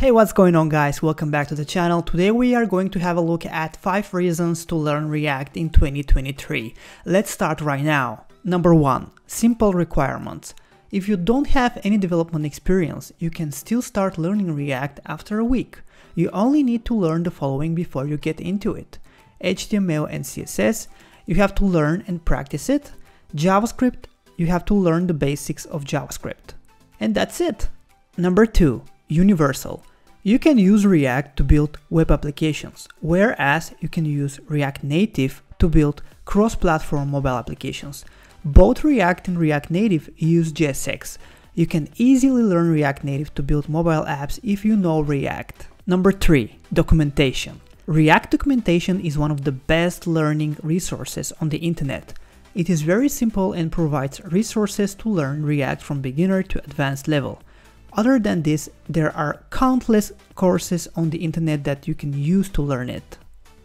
Hey, what's going on guys? Welcome back to the channel. Today we are going to have a look at 5 reasons to learn React in 2023. Let's start right now. Number 1. Simple requirements. If you don't have any development experience, you can still start learning React after a week. You only need to learn the following before you get into it. HTML and CSS, you have to learn and practice it. JavaScript, you have to learn the basics of JavaScript. And that's it. Number 2. Universal. You can use React to build web applications, whereas you can use React Native to build cross-platform mobile applications. Both React and React Native use JSX. You can easily learn React Native to build mobile apps if you know React. Number 3. Documentation. React documentation is one of the best learning resources on the internet. It is very simple and provides resources to learn React from beginner to advanced level. Other than this, there are countless courses on the internet that you can use to learn it.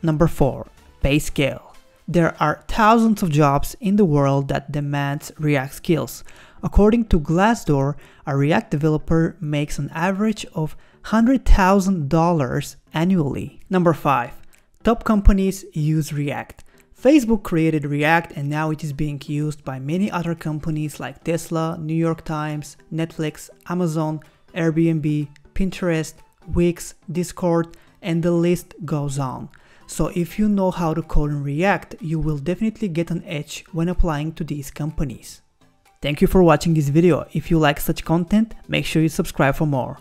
Number 4. Pay scale. There are thousands of jobs in the world that demands React skills. According to Glassdoor, a React developer makes an average of $100,000 annually. Number 5. Top companies use React. Facebook created React and now it is being used by many other companies like Tesla, New York Times, Netflix, Amazon, Airbnb, Pinterest, Wix, Discord, and the list goes on. So if you know how to code in React, you will definitely get an edge when applying to these companies. Thank you for watching this video. If you like such content, make sure you subscribe for more.